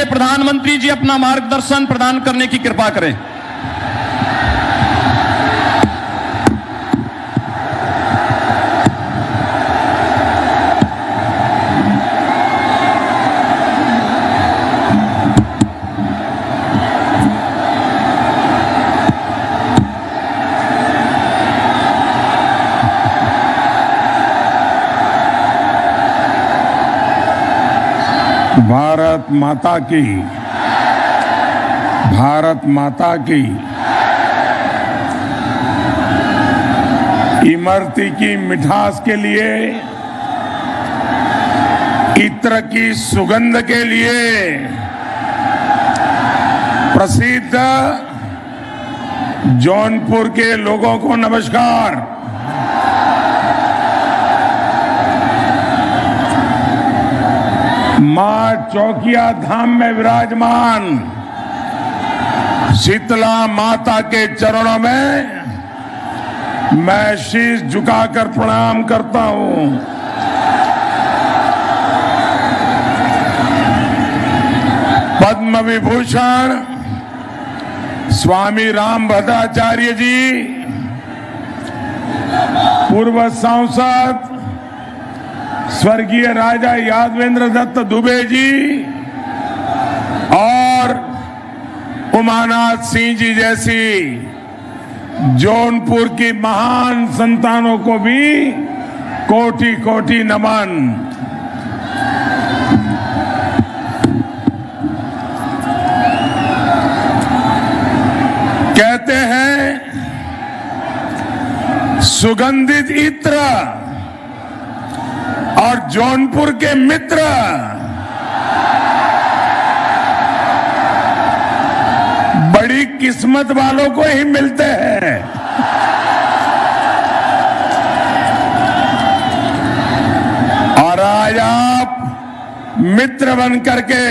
लिए प्रधानमंत्री जी अपना मार्गदर्शन प्रदान करने की कृपा करें। भारत माता की, भारत माता की। इमरती की मिठास के लिए, इत्र की सुगंध के लिए प्रसिद्ध जौनपुर के लोगों को नमस्कार। मां चौकिया धाम में विराजमान शीतला माता के चरणों में मैं शीश झुकाकर प्रणाम करता हूं। पद्म विभूषण स्वामी रामभद्राचार्य जी, पूर्व सांसद स्वर्गीय राजा यादवेंद्र दत्त दुबे जी और उमानाथ सिंह जी जैसी जौनपुर की महान संतानों को भी कोटि कोटि नमन। कहते हैं सुगंधित इत्र और जौनपुर के मित्र बड़ी किस्मत वालों को ही मिलते हैं। और आज आप मित्र बन करके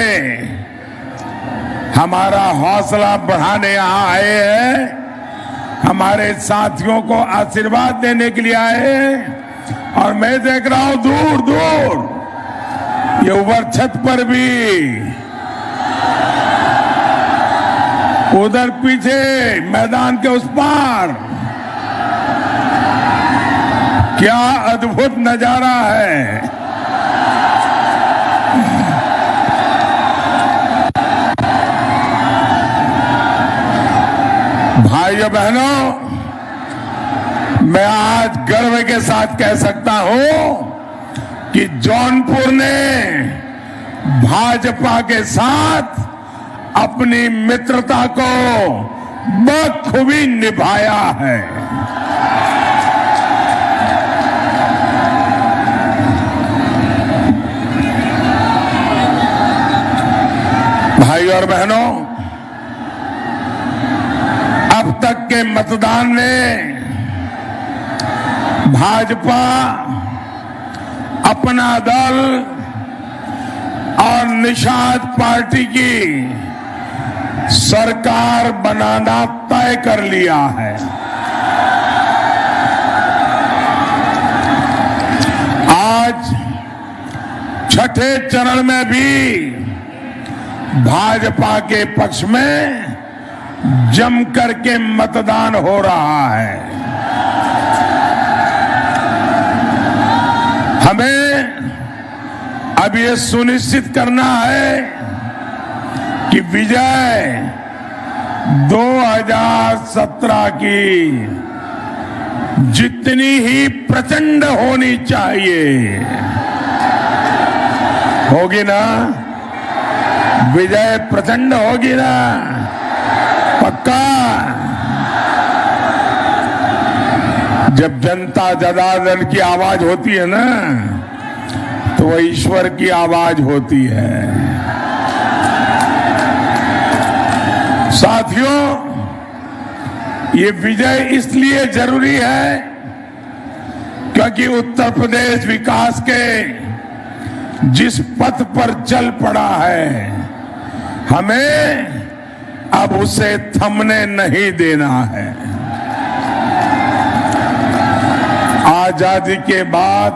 हमारा हौसला बढ़ाने यहां आए हैं, हमारे साथियों को आशीर्वाद देने के लिए आए हैं। और मैं देख रहा हूं दूर दूर ये ऊपर छत पर भी, उधर पीछे मैदान के उस पार क्या अद्भुत नजारा है। भाइयों बहनों, मैं आज गर्व के साथ कह सकता हूं कि जौनपुर ने भाजपा के साथ अपनी मित्रता को बखूबी निभाया है। भाई और बहनों, अब तक के मतदान ने भाजपा, अपना दल और निषाद पार्टी की सरकार बनाना तय कर लिया है। आज छठे चरण में भी भाजपा के पक्ष में जम करके मतदान हो रहा है। हमें अब ये सुनिश्चित करना है कि विजय 2017 की जितनी ही प्रचंड होनी चाहिए, होगी ना? विजय प्रचंड होगी ना? पक्का? जब जनता जनार्दन की आवाज होती है ना, तो वह ईश्वर की आवाज होती है। साथियों, ये विजय इसलिए जरूरी है क्योंकि उत्तर प्रदेश विकास के जिस पथ पर चल पड़ा है, हमें अब उसे थमने नहीं देना है। आजादी के बाद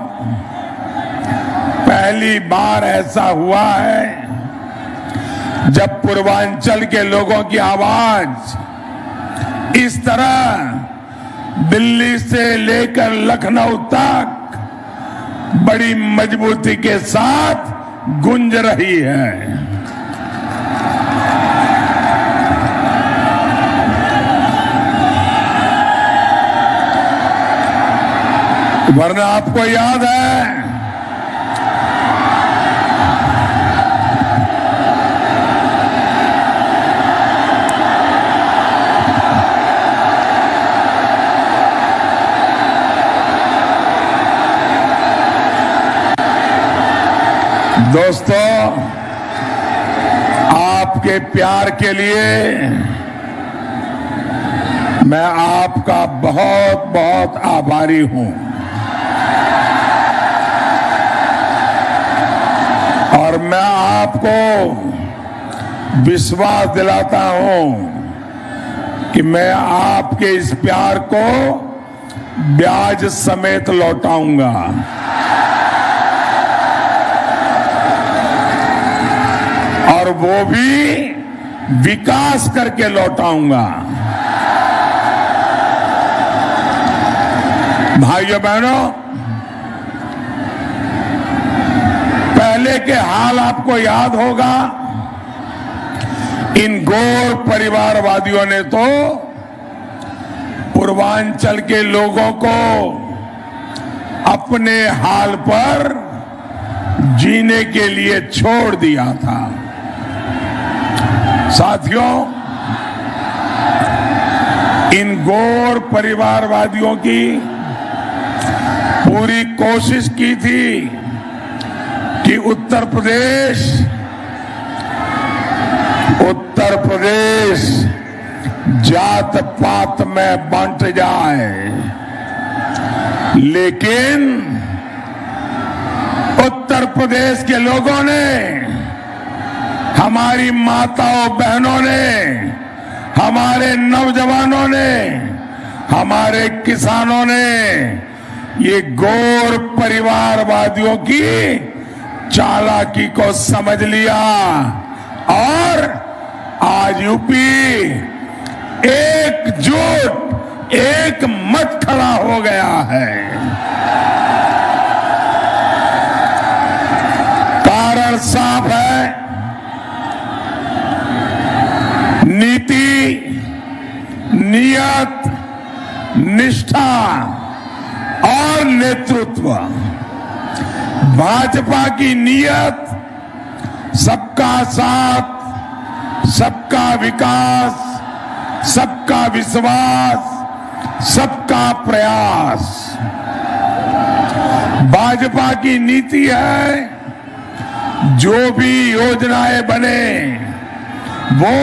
पहली बार ऐसा हुआ है जब पूर्वांचल के लोगों की आवाज इस तरह दिल्ली से लेकर लखनऊ तक बड़ी मजबूती के साथ गूंज रही है। वरना आपको याद है दोस्तों, आपके प्यार के लिए मैं आपका बहुत बहुत आभारी हूं और मैं आपको विश्वास दिलाता हूं कि मैं आपके इस प्यार को ब्याज समेत लौटाऊंगा। और वो भी विकास करके लौटाऊंगा। भाइयों बहनों, पहले के हाल आपको याद होगा। इन गौर परिवारवादियों ने तो पूर्वांचल के लोगों को अपने हाल पर जीने के लिए छोड़ दिया था। साथियों, इन गौर परिवारवादियों की पूरी कोशिश की थी कि उत्तर प्रदेश जात पात में बंट जाए, लेकिन उत्तर प्रदेश के लोगों ने, हमारी माताओं बहनों ने, हमारे नौजवानों ने, हमारे किसानों ने ये गौर परिवारवादियों की चालाकी को समझ लिया और आज यूपी एकजुट एक मत खड़ा हो गया है। कारण साफ है, नीति, नियत, निष्ठा और नेतृत्व। भाजपा की नियत सबका साथ, सबका विकास, सबका विश्वास, सबका प्रयास। भाजपा की नीति है जो भी योजनाएं बने वो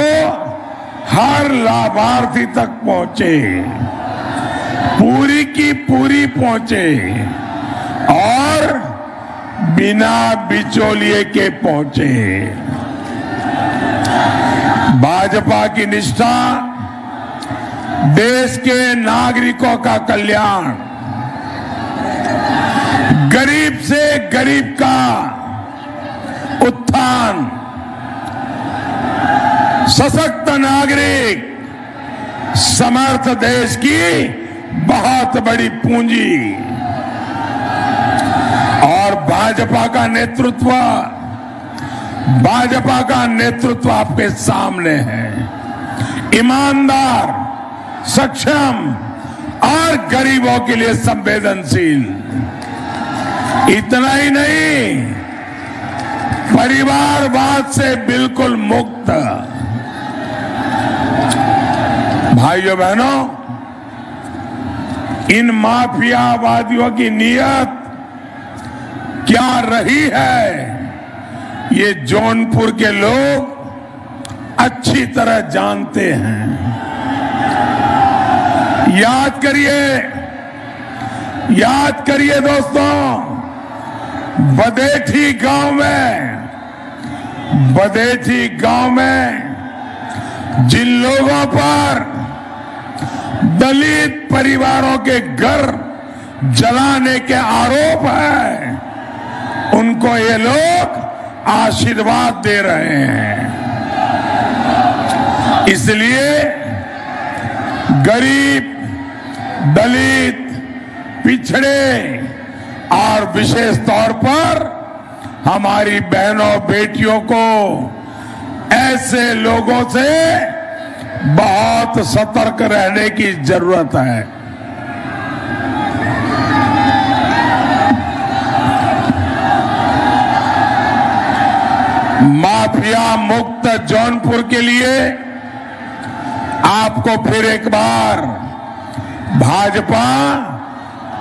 हर लाभार्थी तक पहुंचे, पूरी की पूरी पहुंचे और बिना बिचौलिए के पहुंचे। भाजपा की निष्ठा देश के नागरिकों का कल्याण, गरीब से गरीब का उत्थान, सशक्त नागरिक, समर्थ देश की बहुत बड़ी पूंजी। और भाजपा का नेतृत्व आपके सामने है। ईमानदार, सक्षम और गरीबों के लिए संवेदनशील। इतना ही नहीं, परिवारवाद से बिल्कुल मुक्त। भाइयों बहनों, इन माफियावादियों की नीयत क्या रही है, ये जौनपुर के लोग अच्छी तरह जानते हैं। याद करिए दोस्तों, बदेठी गांव में जिन लोगों पर दलित परिवारों के घर जलाने के आरोप है, उनको ये लोग आशीर्वाद दे रहे हैं। इसलिए गरीब, दलित, पिछड़े और विशेष तौर पर हमारी बहनों बेटियों को ऐसे लोगों से बहुत सतर्क रहने की जरूरत है। माफिया मुक्त जौनपुर के लिए आपको फिर एक बार भाजपा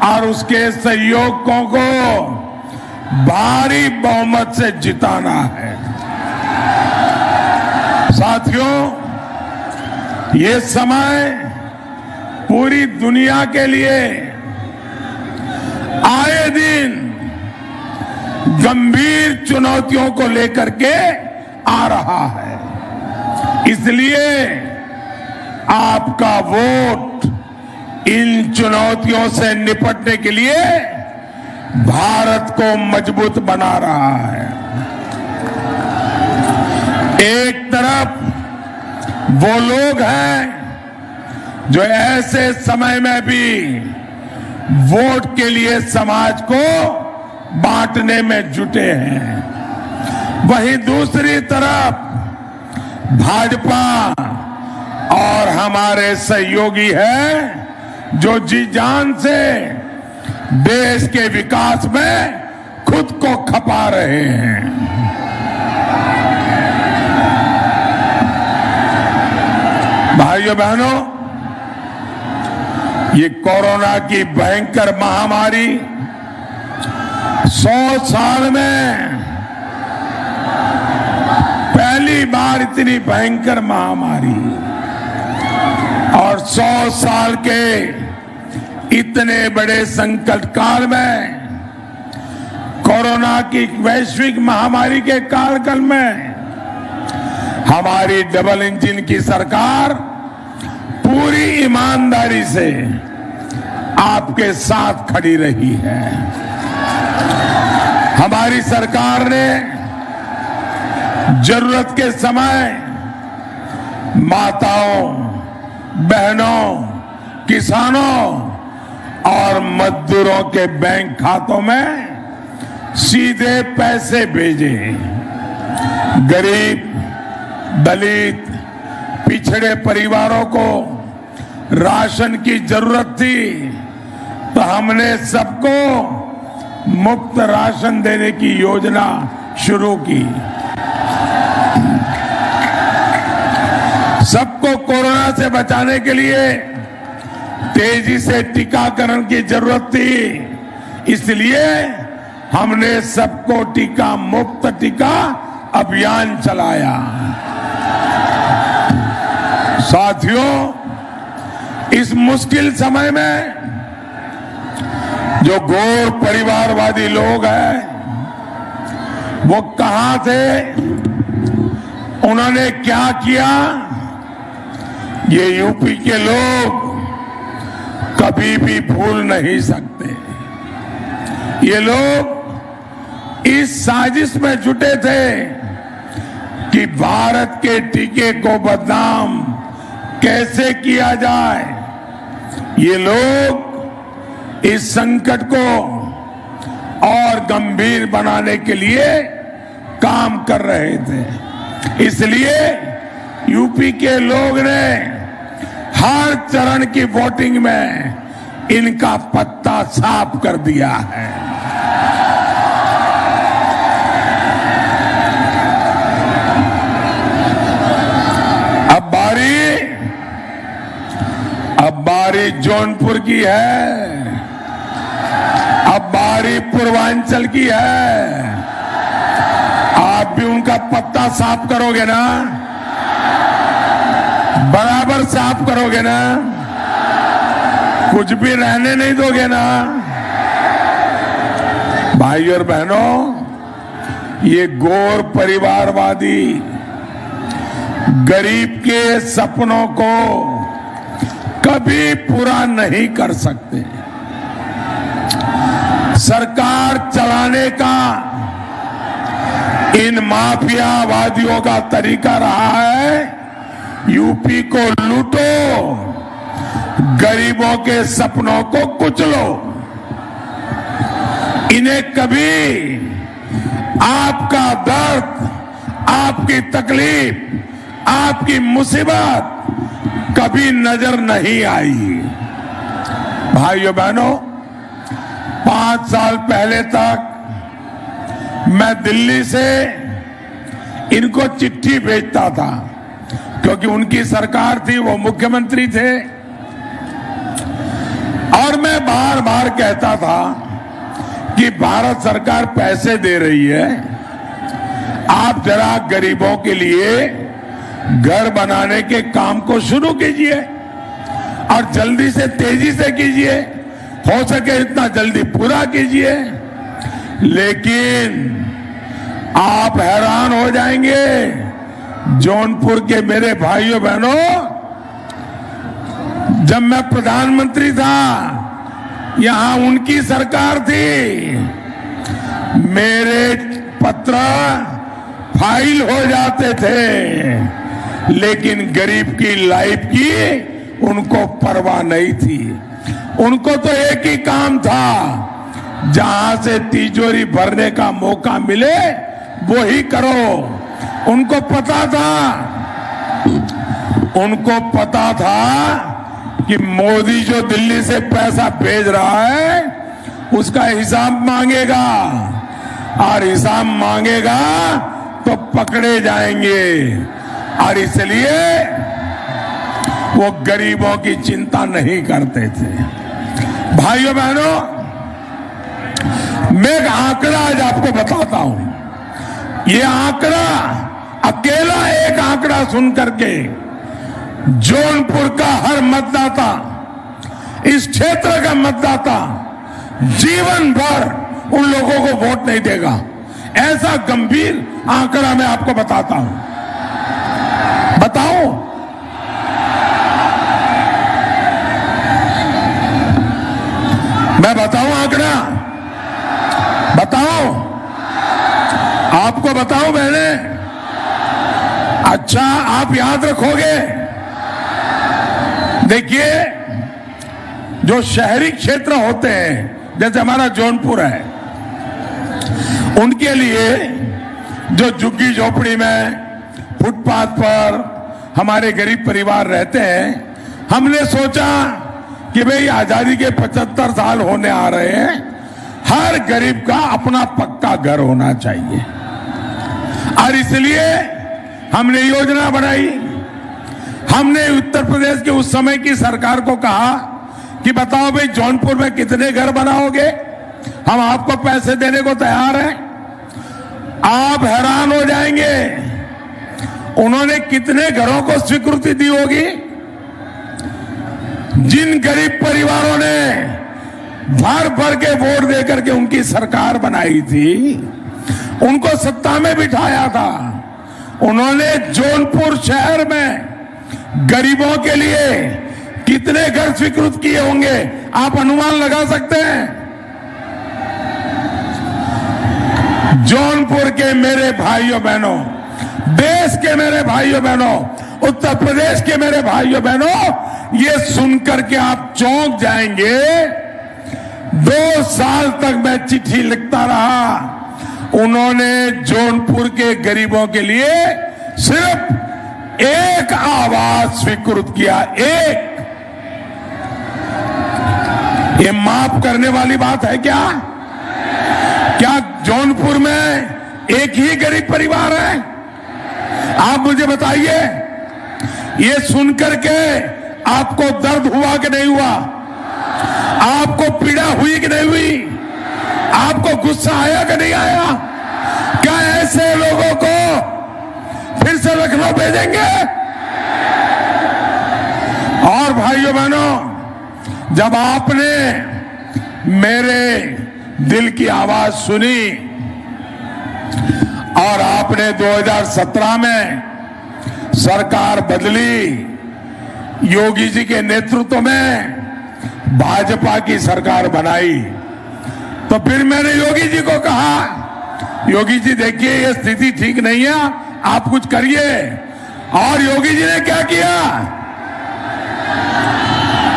और उसके सहयोगियों को भारी बहुमत से जिताना है। साथियों, ये समय पूरी दुनिया के लिए आए दिन गंभीर चुनौतियों को लेकर के आ रहा है। इसलिए आपका वोट इन चुनौतियों से निपटने के लिए भारत को मजबूत बना रहा है। एक तरफ वो लोग हैं जो ऐसे समय में भी वोट के लिए समाज को बांटने में जुटे हैं, वहीं दूसरी तरफ भाजपा और हमारे सहयोगी हैं जो जी जान से देश के विकास में खुद को खपा रहे हैं। भाइयों बहनों, ये कोरोना की भयंकर महामारी 100 साल में पहली बार इतनी भयंकर महामारी और 100 साल के इतने बड़े संकट काल में कोरोना की वैश्विक महामारी के कालखंड में हमारी डबल इंजन की सरकार पूरी ईमानदारी से आपके साथ खड़ी रही है। हमारी सरकार ने जरूरत के समय माताओं, बहनों, किसानों और मजदूरों के बैंक खातों में सीधे पैसे भेजे। गरीब, दलित, पिछड़े परिवारों को राशन की जरूरत थी तो हमने सबको मुफ्त राशन देने की योजना शुरू की। सबको कोरोना से बचाने के लिए तेजी से टीकाकरण की जरूरत थी, इसलिए हमने सबको टीका मुफ्त टीका अभियान चलाया। साथियों, इस मुश्किल समय में जो घोर परिवारवादी लोग हैं वो कहां थे, उन्होंने क्या किया, ये यूपी के लोग कभी भी भूल नहीं सकते। ये लोग इस साजिश में जुटे थे कि भारत के टीके को बदनाम कैसे किया जाए। ये लोग इस संकट को और गंभीर बनाने के लिए काम कर रहे थे। इसलिए यूपी के लोग ने हर चरण की वोटिंग में इनका पत्ता साफ कर दिया है। अब बारी जौनपुर की है, अब बारी पूर्वांचल की है। आप भी उनका पत्ता साफ करोगे ना, बराबर साफ करोगे ना, कुछ भी रहने नहीं दोगे ना। भाई और बहनों, ये घोर परिवारवादी गरीब के सपनों को कभी पूरा नहीं कर सकते। सरकार चलाने का इन माफियावादियों का तरीका रहा है यूपी को लूटो, गरीबों के सपनों को कुचलो। इन्हें कभी आपका दर्द, आपकी तकलीफ, आपकी मुसीबत कभी नजर नहीं आई। भाइयों बहनों, 5 साल पहले तक मैं दिल्ली से इनको चिट्ठी भेजता था, क्योंकि उनकी सरकार थी, वो मुख्यमंत्री थे, और मैं बार बार कहता था कि भारत सरकार पैसे दे रही है, आप जरा गरीबों के लिए घर बनाने के काम को शुरू कीजिए और जल्दी से, तेजी से कीजिए, हो सके इतना जल्दी पूरा कीजिए। लेकिन आप हैरान हो जाएंगे, जौनपुर के मेरे भाइयों बहनों, जब मैं प्रधानमंत्री था, यहां उनकी सरकार थी, मेरे पत्र फाइल हो जाते थे, लेकिन गरीब की लाइफ की उनको परवाह नहीं थी। उनको तो एक ही काम था, जहां से तिजोरी भरने का मौका मिले वो ही करो। उनको पता था कि मोदी जो दिल्ली से पैसा भेज रहा है उसका हिसाब मांगेगा, और हिसाब मांगेगा तो पकड़े जाएंगे, और इसलिए वो गरीबों की चिंता नहीं करते थे। भाइयों बहनों, मैं एक आंकड़ा आज आपको बताता हूं। ये आंकड़ा, अकेला एक आंकड़ा सुन करके जौनपुर का हर मतदाता, इस क्षेत्र का मतदाता जीवन भर उन लोगों को वोट नहीं देगा। ऐसा गंभीर आंकड़ा मैं आपको बताता हूं। बताओ, मैं बताऊं आंकड़ा? बताओ, आपको बताऊं मैंने? अच्छा, आप याद रखोगे। देखिए, जो शहरी क्षेत्र होते हैं, जैसे हमारा जौनपुर है, उनके लिए जो झुग्गी झोपड़ी में, फुटपाथ पर हमारे गरीब परिवार रहते हैं, हमने सोचा कि भाई आजादी के 75 साल होने आ रहे हैं, हर गरीब का अपना पक्का घर होना चाहिए, और इसलिए हमने योजना बनाई। हमने उत्तर प्रदेश के उस समय की सरकार को कहा कि बताओ भाई, जौनपुर में कितने घर बनाओगे, हम आपको पैसे देने को तैयार हैं। आप हैरान हो जाएंगे, उन्होंने कितने घरों को स्वीकृति दी होगी। जिन गरीब परिवारों ने भर भर के वोट देकर के उनकी सरकार बनाई थी, उनको सत्ता में बिठाया था, उन्होंने जौनपुर शहर में गरीबों के लिए कितने घर स्वीकृत किए होंगे, आप अनुमान लगा सकते हैं। जौनपुर के मेरे भाइयों बहनों, देश के मेरे भाइयों बहनों, उत्तर प्रदेश के मेरे भाइयों बहनों, ये सुनकर के आप चौंक जाएंगे। 2 साल तक मैं चिट्ठी लिखता रहा, उन्होंने जौनपुर के गरीबों के लिए सिर्फ एक आवाज स्वीकृत किया, एक। ये माफ करने वाली बात है क्या? क्या जौनपुर में एक ही गरीब परिवार है? आप मुझे बताइए, ये सुनकर के आपको दर्द हुआ कि नहीं हुआ? आपको पीड़ा हुई कि नहीं हुई? आपको गुस्सा आया कि नहीं आया? क्या ऐसे लोगों को फिर से लखनऊ भेजेंगे? और भाइयों बहनों, जब आपने मेरे दिल की आवाज सुनी और आपने 2017 में सरकार बदली, योगी जी के नेतृत्व में भाजपा की सरकार बनाई, तो फिर मैंने योगी जी को कहा, योगी जी देखिए ये स्थिति ठीक नहीं है, आप कुछ करिए। और योगी जी ने क्या किया?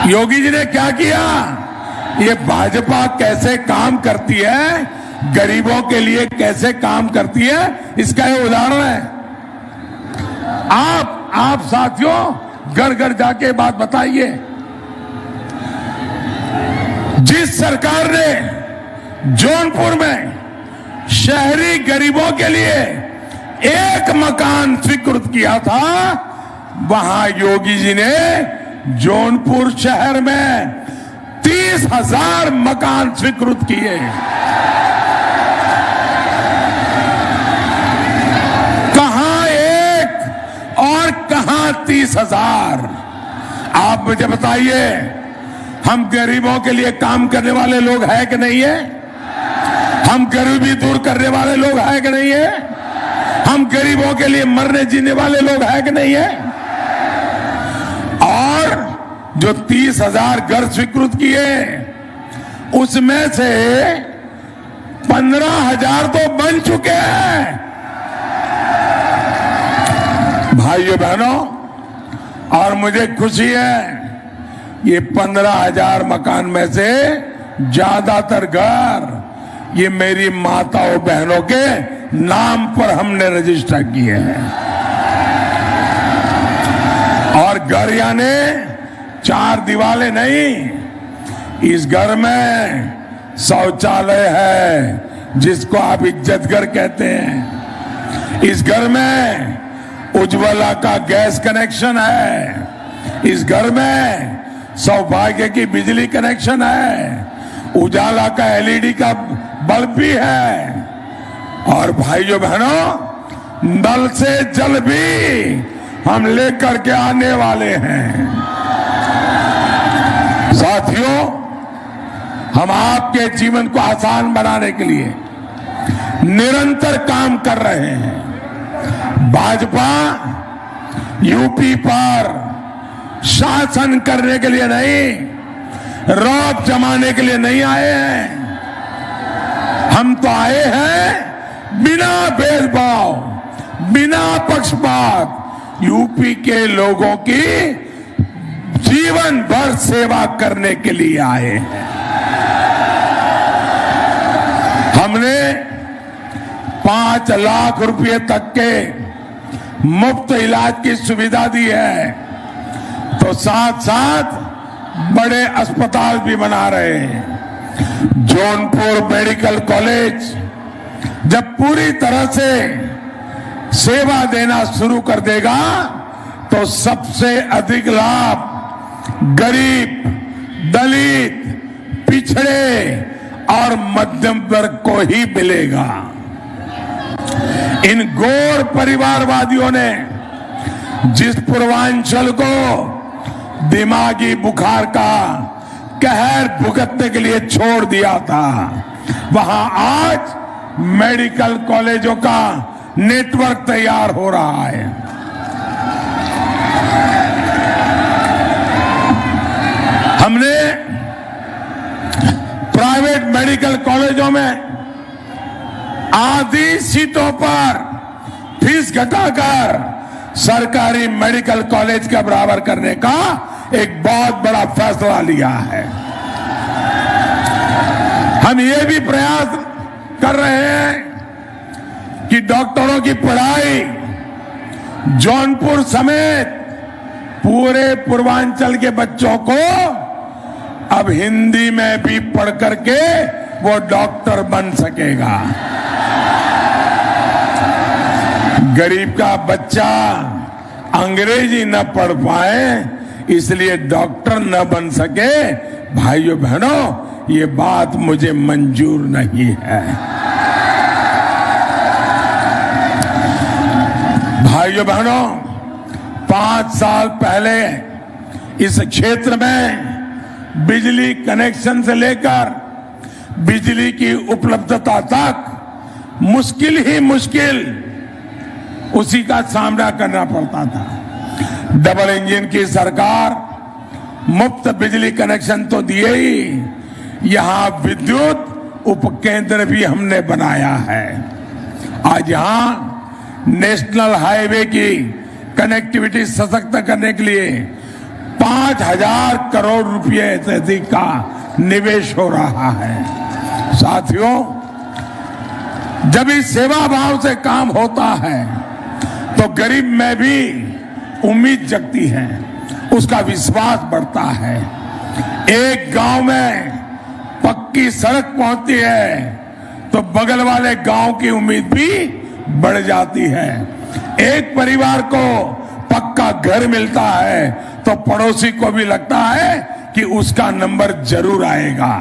योगी जी ने क्या किया? ये भाजपा कैसे काम करती है, गरीबों के लिए कैसे काम करती है, इसका ये उदाहरण है। आप साथियों घर घर जाके बात बताइए। जिस सरकार ने जौनपुर में शहरी गरीबों के लिए एक मकान स्वीकृत किया था, वहां योगी जी ने जौनपुर शहर में 30,000 मकान स्वीकृत किए। कहां एक और कहां 30,000? आप मुझे बताइए, हम गरीबों के लिए काम करने वाले लोग हैं कि नहीं है? हम गरीबी दूर करने वाले लोग हैं कि नहीं है? हम गरीबों के लिए मरने जीने वाले लोग हैं कि नहीं है? और जो 30,000 घर स्वीकृत किए, उसमें से 15,000 तो बन चुके हैं। भाइयों बहनों, और मुझे खुशी है, ये 15,000 मकान में से ज्यादातर घर ये मेरी माताओं बहनों के नाम पर हमने रजिस्टर किए हैं। और घर यानी 4 दीवारें नहीं, इस घर में शौचालय है जिसको आप इज्जत घर कहते हैं। इस घर में उज्ज्वला का गैस कनेक्शन है। इस घर में सौभाग्य की बिजली कनेक्शन है। उजाला का एलईडी का बल्ब भी है। और भाइयों बहनों, नल से जल भी हम लेकर के आने वाले हैं। साथियों, हम आपके जीवन को आसान बनाने के लिए निरंतर काम कर रहे हैं। भाजपा यूपी पर शासन करने के लिए नहीं, रौब जमाने के लिए नहीं आए हैं। हम तो आए हैं बिना भेदभाव, बिना पक्षपात यूपी के लोगों की जीवन भर सेवा करने के लिए आए हैं। हमने 5 लाख रुपए तक के मुफ्त इलाज की सुविधा दी है, तो साथ साथ बड़े अस्पताल भी बना रहे हैं। जौनपुर मेडिकल कॉलेज जब पूरी तरह से सेवा देना शुरू कर देगा, तो सबसे अधिक लाभ गरीब, दलित, पिछड़े और मध्यम वर्ग को ही मिलेगा। इन गौर परिवारवादियों ने जिस पूर्वांचल को दिमागी बुखार का कहर भुगतने के लिए छोड़ दिया था, वहां आज मेडिकल कॉलेजों का नेटवर्क तैयार हो रहा है। हमने प्राइवेट मेडिकल कॉलेजों में आधी सीटों पर फीस घटाकर सरकारी मेडिकल कॉलेज के बराबर करने का एक बहुत बड़ा फैसला लिया है। हम ये भी प्रयास कर रहे हैं कि डॉक्टरों की पढ़ाई जौनपुर समेत पूरे पूर्वांचल के बच्चों को अब हिंदी में भी पढ़ करके वो डॉक्टर बन सकेगा। गरीब का बच्चा अंग्रेजी न पढ़ पाए इसलिए डॉक्टर न बन सके, भाइयों बहनों, ये बात मुझे मंजूर नहीं है। भाइयों बहनों, 5 साल पहले इस क्षेत्र में बिजली कनेक्शन से लेकर बिजली की उपलब्धता तक मुश्किल ही मुश्किल उसी का सामना करना पड़ता था। डबल इंजन की सरकार मुफ्त बिजली कनेक्शन तो दिए ही, यहां विद्युत उपकेंद्र भी हमने बनाया है। आज यहां नेशनल हाईवे की कनेक्टिविटी सशक्त करने के लिए 5,000 करोड़ रुपए से अधिक का निवेश हो रहा है। साथियों, जब इस सेवा भाव से काम होता है तो गरीब में भी उम्मीद जगती है, उसका विश्वास बढ़ता है। एक गांव में पक्की सड़क पहुंचती है तो बगल वाले गांव की उम्मीद भी बढ़ जाती है। एक परिवार को पक्का घर मिलता है तो पड़ोसी को भी लगता है कि उसका नंबर जरूर आएगा।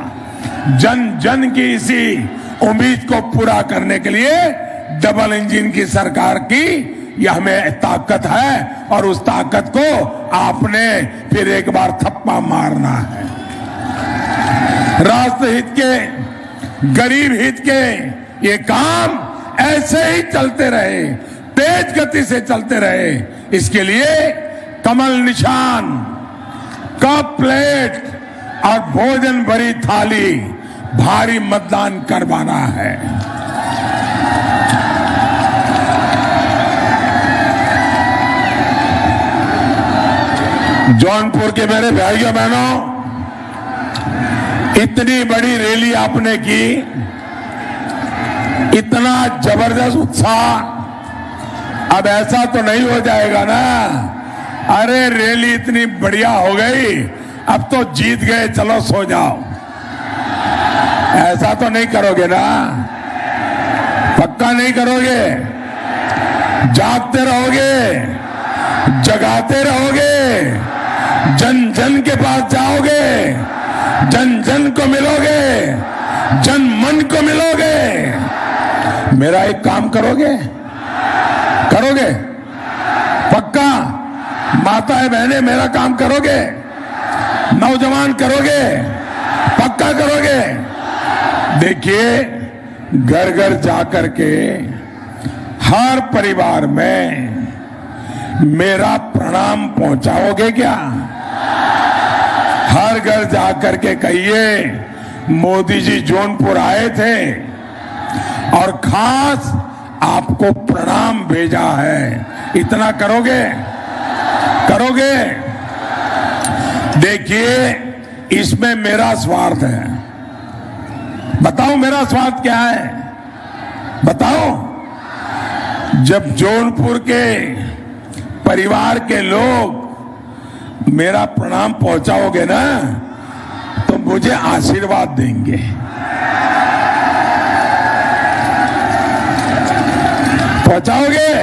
जन जन की इसी उम्मीद को पूरा करने के लिए डबल इंजन की सरकार की यह हमें ताकत है और उस ताकत को आपने फिर एक बार थप्पा मारना है। राष्ट्र हित के, गरीब हित के ये काम ऐसे ही चलते रहे, तेज गति से चलते रहे। इसके लिए कमल निशान, कप प्लेट और भोजन भरी थाली भारी मतदान करवाना है। जौनपुर के मेरे भाइयों बहनों, इतनी बड़ी रैली आपने की, इतना जबरदस्त उत्साह, अब ऐसा तो नहीं हो जाएगा ना। अरे रैली इतनी बढ़िया हो गई, अब तो जीत गए, चलो सो जाओ, ऐसा तो नहीं करोगे ना? पक्का नहीं करोगे? जागते रहोगे, जगाते रहोगे, जन जन के पास जाओगे, जन जन को मिलोगे, जन मन को मिलोगे। मेरा एक काम करोगे? करोगे? पक्का? माताएं बहनें मेरा काम करोगे? नौजवान करोगे? पक्का करोगे? देखिए, घर घर जाकर के हर परिवार में मेरा प्रणाम पहुंचाओगे क्या? हर घर जाकर के कहिए मोदी जी जौनपुर आए थे और खास आपको प्रणाम भेजा है। इतना करोगे? करोगे? देखिए, इसमें मेरा स्वार्थ है। बताओ मेरा स्वार्थ क्या है? बताओ। जब जौनपुर के परिवार के लोग मेरा प्रणाम पहुंचाओगे ना तो मुझे आशीर्वाद देंगे। पहुंचाओगे?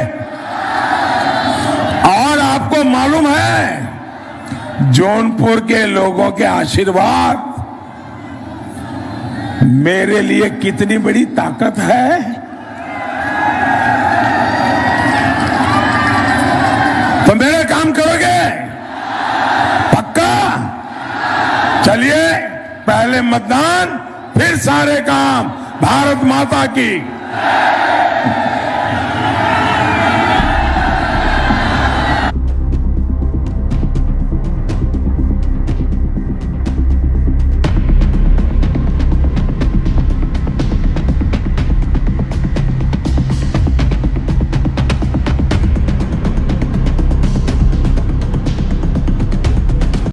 और आपको मालूम है जौनपुर के लोगों के आशीर्वाद मेरे लिए कितनी बड़ी ताकत है। तो मेरा काम करोगे? पक्का? चलिए, पहले मतदान, फिर सारे काम। भारत माता की।